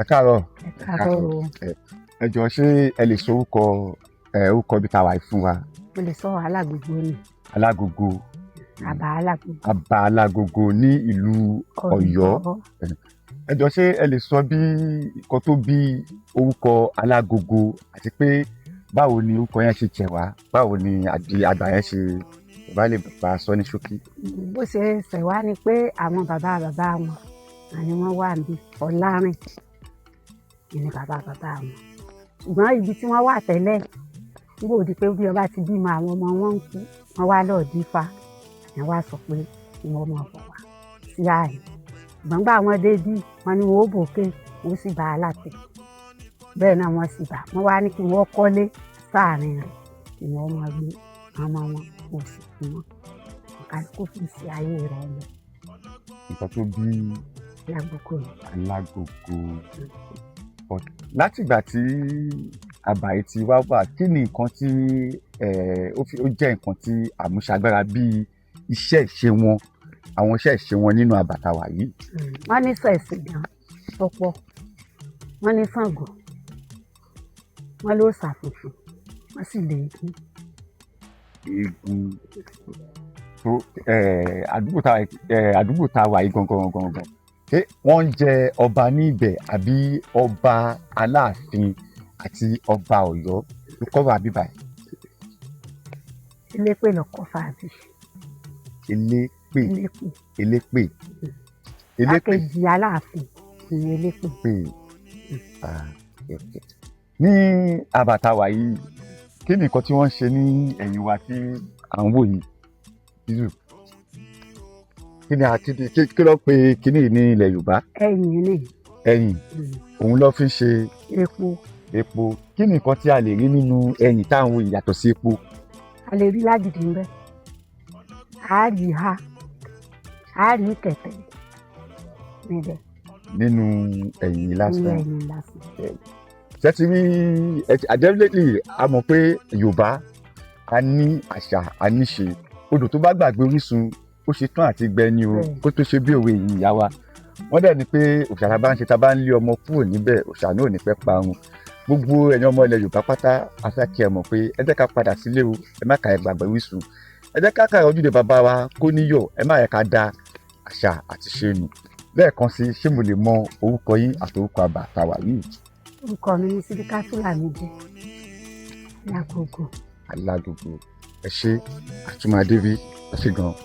Ẹ káàárọ̀. Ẹ káàárọ̀ o. Ẹ jọ̀ọ́ ṣé ẹ lè sọ orúkọ ibi tá a wà yìí fún wa? Mo lè sọ Alágogo ni. Alágogo. Àbá Alágogo. Àbá Alágogo ní ìlú Ọ̀yọ́. Ẹ jọ̀ọ́ ṣé ẹ lè sọ bí nǹkan tó bí orúkọ Alágogo àti pé báwo ni orúkọ yẹn ṣe jẹ̀ wá, báwo ni àgbà yẹn ṣe bá lè bá a sọ ní ṣókí. Bó ṣe ṣẹ̀ wá ni pé àwọn bàbá wọn àní wọ́n wà ní Ọlárìn ní bàbá wọn. Ṣùgbọ́n ibi tí wọ́n wà tẹ́lẹ̀ níbo di pé bí ọba ti bímọ àwọn ọmọ wọn ń kú, wọ́n wá lọ́ọ́ dífá. Wọ́n wá sọ pé kí wọ́n mọ̀ bọ̀ wá sí ààyè. Ṣùgbọ́n gbà wọ́n dé bí wọ́n ní wọ́n ó bòkè wọ́n sì bá a láti. Bẹ́ẹ̀ náà wọ́n sì bá. Wọ́n wá ní kí wọ́n kọ́lé sáàrin rẹ̀ kí wọ́n máa gbé ọmọ wọn kò sì fún wọn. Kálukú fi sí ayé rẹ̀ lọ. Nǹkan tó bí Alágogo. Látìgbà tí àbá yìí ti wá wà, kí ni nǹkan tí ó jẹ́ nǹkan tí àmúṣagbára bíi iṣẹ́ ìṣe wọn, àwọn iṣẹ́ ìṣe wọn nínú àbá tá a wà yìí? Wọ́n ní ṣẹ̀sìn gan tọ́pọ̀, wọ́n ní Ṣàngó, wọ́n ló ṣàfùfù, wọ́n sì lè gún. Eégún tó àdúgbò tá a wà yìí gangan ṣé wọ́n ń jẹ ọba ní ibẹ̀ àbí ọba Aláàfin àti ọba Ọ̀yọ́ ló kọ́ wà bíbá yìí? Elépè lọkọ fàájì. Elépè. Àkejì Aláàfin ni elépè. Ní àbá tá a wà yìí, kí ni nǹkan tí wọ́n ń ṣe ní ẹ̀yìn wa tí à ń wò yìí? Kí ló pe kíní ní ilẹ̀ Yorùbá? Ẹyìn ni. Ẹyìn. Òun ló fi ń ṣe epo. Kí ni nǹkan tí a lè rí nínú ẹyìn táwọn ìyàtọ̀ sí epo? A lè rí lágìdì ń bẹ, a rí ha, a rí kẹ̀tẹ̀ níbẹ̀. Nínú ẹyìn lásán. Ṣé ti rí definitely a mọ̀ pé Yorùbá a ní àṣà àníṣe. Odò tó bá gbàgbé orísun ó ṣe tán àti gbẹ ni o, kó tó ṣe bí òwe yìí ìyá wa. Wọ́n dẹ̀ ní pé òòṣà tá a bá ń ṣe, tá a bá ń lé ọmọ kúrò níbẹ̀, òòṣà náà ò ní pẹ́ parun. Gbogbo ẹ̀yin ọmọ ilẹ̀ Yorùbá pátá a fẹ́ kí ẹ mọ̀ pé ẹ jẹ́ ká padà sílé o, ẹ má ka ẹ gbàgbé orísun. Ẹ jẹ́ ká kára ojúde bàbá wa kó níyọ̀, ẹ má yẹ ká da àṣà àti ṣe nù. Lẹ́ẹ̀kan sí, ṣé mo lè mọ orúkọ yín àti orúkọ àbá tá a wà yìí? Orúkọ mi ní Sídíkátù Lámídì Alágogo. Alágogo. Ẹ ṣé àtúmọ̀dé bí ẹ ṣé gan-an.